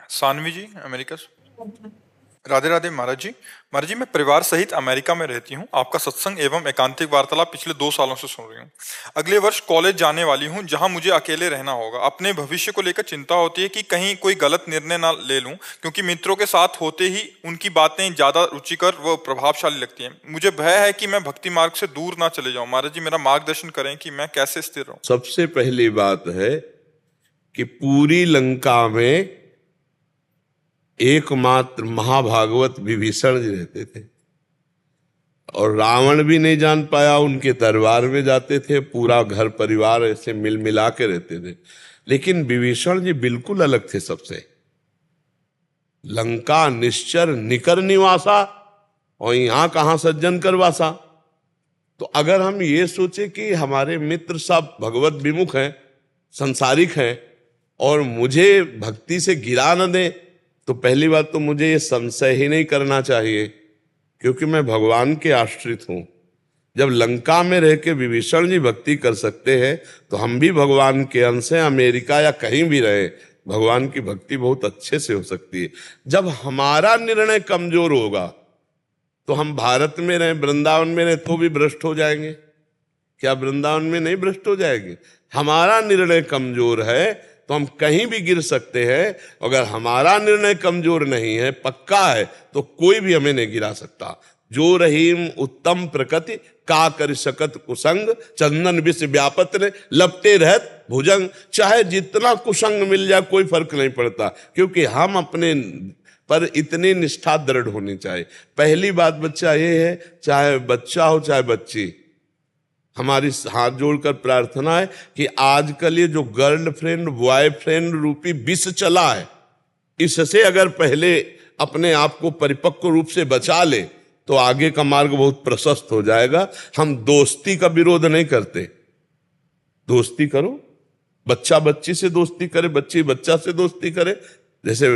सानवी जी, America से। राधे राधे महाराज जी। महाराज जी, मैं परिवार सहित अमेरिका में रहती हूँ। आपका सत्संग एवं एकांतिक वार्तालाप पिछले 2 सालों से सुन रही हूँ। अगले वर्ष कॉलेज जाने वाली हूँ, जहाँ मुझे अकेले रहना होगा। अपने भविष्य को लेकर चिंता होती है कि कहीं कोई गलत निर्णय ना ले लूं, क्योंकि मित्रों के साथ होते ही उनकी बातें ज्यादा रुचिकर व प्रभावशाली लगती हैं। मुझे भय है कि मैं भक्ति मार्ग से दूर ना चले जाऊं। महाराज जी, मेरा मार्गदर्शन करें कि मैं कैसे स्थिर रहूं। सबसे पहली बात है कि पूरी लंका में एकमात्र महाभागवत विभीषण जी रहते थे और रावण भी नहीं जान पाया। उनके दरबार में जाते थे, पूरा घर परिवार ऐसे मिल मिला के रहते थे, लेकिन विभीषण जी बिल्कुल अलग थे सबसे। लंका निश्चर निकर निवासा, और यहां कहां सज्जन कर वासा। तो अगर हम ये सोचे कि हमारे मित्र सब भगवत विमुख हैं, संसारिक हैं, और मुझे भक्ति से गिरा न दें, तो पहली बात तो मुझे ये संशय ही नहीं करना चाहिए, क्योंकि मैं भगवान के आश्रित हूं। जब लंका में रह के विभीषण जी भक्ति कर सकते हैं, तो हम भी भगवान के अंश हैं। अमेरिका या कहीं भी रहे, भगवान की भक्ति बहुत अच्छे से हो सकती है। जब हमारा निर्णय कमजोर होगा, तो हम भारत में रहे, वृंदावन में रहे, तो भी भ्रष्ट हो जाएंगे। क्या वृंदावन में नहीं भ्रष्ट हो जाएंगे? हमारा निर्णय कमजोर है तो हम कहीं भी गिर सकते हैं। अगर हमारा निर्णय कमजोर नहीं है, पक्का है, तो कोई भी हमें नहीं गिरा सकता। जो रहीम उत्तम प्रकृति का कर सकत कुसंग, चंदन विष व्यापत ने लपटे रहत भुजंग। चाहे जितना कुसंग मिल जाए, कोई फर्क नहीं पड़ता, क्योंकि हम अपने पर इतनी निष्ठा दृढ़ होनी चाहिए। पहली बात बच्चा ये है, चाहे बच्चा हो चाहे बच्ची, हमारी हाथ जोड़कर प्रार्थना है कि आजकल ये जो गर्लफ्रेंड बॉयफ्रेंड रूपी विष चला है, इससे अगर पहले अपने आप को परिपक्व रूप से बचा ले, तो आगे का मार्ग बहुत प्रशस्त हो जाएगा। हम दोस्ती का विरोध नहीं करते, दोस्ती करो, बच्चा बच्ची से दोस्ती करे, बच्ची बच्चा से दोस्ती करे। जैसे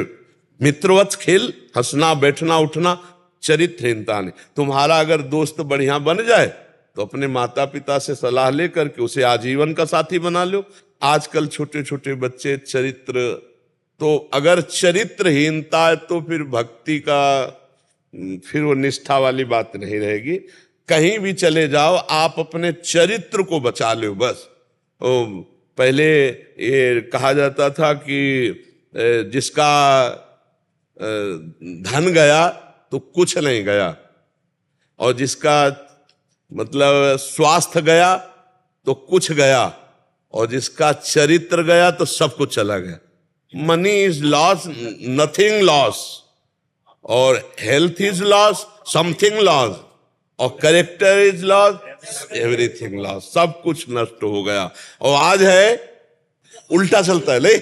मित्रवत खेल, हंसना बैठना उठना, चरित्रहीनता नहीं। तुम्हारा अगर दोस्त बढ़िया बन जाए, तो अपने माता पिता से सलाह लेकर के उसे आजीवन का साथी बना लो। आजकल छोटे छोटे बच्चे चरित्र, तो अगर चरित्रहीनता है तो फिर भक्ति का, फिर वो निष्ठा वाली बात नहीं रहेगी। कहीं भी चले जाओ, आप अपने चरित्र को बचा लो बस। पहले ये कहा जाता था कि जिसका धन गया तो कुछ नहीं गया, और जिसका मतलब स्वास्थ्य गया तो कुछ गया, और जिसका चरित्र गया तो सब कुछ चला गया। Money is loss, nothing loss, और health is loss, something loss, और character is loss, everything loss. सब कुछ नष्ट हो गया। और आज है उल्टा चलता है ले।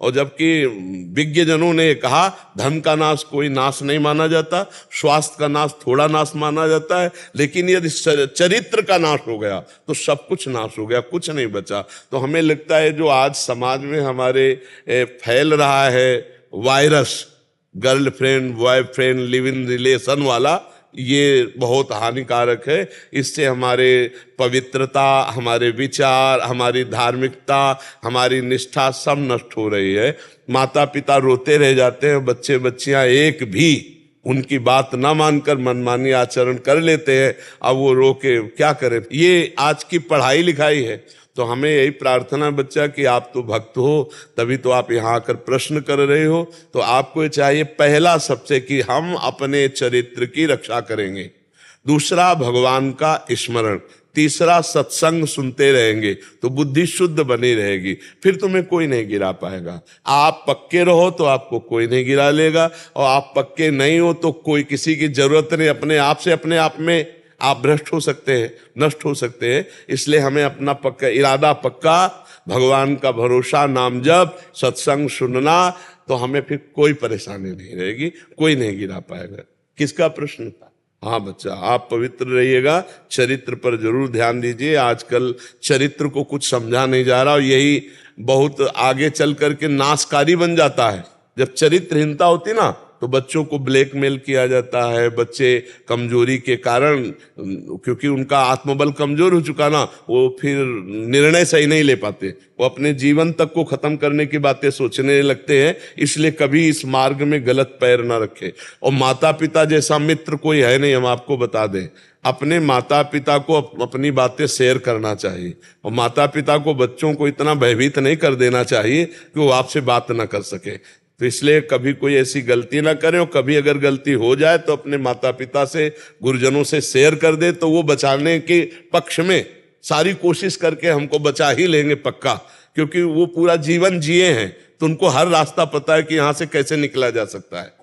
और जबकि विज्ञजनों ने कहा, धन का नाश कोई नाश नहीं माना जाता, स्वास्थ्य का नाश थोड़ा नाश माना जाता है, लेकिन यदि चरित्र का नाश हो गया तो सब कुछ नाश हो गया, कुछ नहीं बचा। तो हमें लगता है जो आज समाज में हमारे फैल रहा है virus, girlfriend boyfriend live in relation वाला, ये बहुत हानिकारक है। इससे हमारे पवित्रता, हमारे विचार, हमारी धार्मिकता, हमारी निष्ठा सब नष्ट हो रही है। माता पिता रोते रह जाते हैं, बच्चे बच्चियां एक भी उनकी बात ना मानकर मनमानी आचरण कर लेते हैं। अब वो रो के क्या करें? ये आज की पढ़ाई लिखाई है। तो हमें यही प्रार्थना बच्चा कि आप तो भक्त हो, तभी तो आप यहाँ आकर प्रश्न कर रहे हो। तो आपको ये चाहिए, पहला सबसे कि हम अपने चरित्र की रक्षा करेंगे, दूसरा भगवान का स्मरण, तीसरा सत्संग सुनते रहेंगे तो बुद्धि शुद्ध बनी रहेगी, फिर तुम्हें कोई नहीं गिरा पाएगा। आप पक्के रहो तो आपको कोई नहीं गिरा लेगा, और आप पक्के नहीं हो तो कोई किसी की जरूरत नहीं। अपने आप से अपने आप में आप भ्रष्ट हो सकते हैं, नष्ट हो सकते हैं। इसलिए हमें अपना पक्का इरादा, पक्का भगवान का भरोसा, नाम जप, सत्संग सुनना, तो हमें फिर कोई परेशानी नहीं रहेगी, कोई नहीं गिरा पाएगा। किसका प्रश्न था? हाँ बच्चा, आप पवित्र रहिएगा, चरित्र पर जरूर ध्यान दीजिए। आजकल चरित्र को कुछ समझा नहीं जा रहा, और यही बहुत आगे चल करके नाशकारी बन जाता है। जब चरित्रहीनता होती ना, तो बच्चों को ब्लैकमेल किया जाता है। बच्चे कमजोरी के कारण, क्योंकि उनका आत्मबल कमजोर हो चुका ना, वो फिर निर्णय सही नहीं ले पाते, वो अपने जीवन तक को खत्म करने की बातें सोचने लगते हैं। इसलिए कभी इस मार्ग में गलत पैर ना रखें। और माता पिता जैसा मित्र कोई है नहीं, हम आपको बता दें। अपने माता पिता को अपनी बातें शेयर करना चाहिए, और माता पिता को बच्चों को इतना भयभीत नहीं कर देना चाहिए कि वो आपसे बात ना कर सके। तो इसलिए कभी कोई ऐसी गलती ना करें, और कभी अगर गलती हो जाए तो अपने माता पिता से, गुरुजनों से शेयर कर दे, तो वो बचाने के पक्ष में सारी कोशिश करके हमको बचा ही लेंगे पक्का, क्योंकि वो पूरा जीवन जिए हैं, तो उनको हर रास्ता पता है कि यहाँ से कैसे निकला जा सकता है।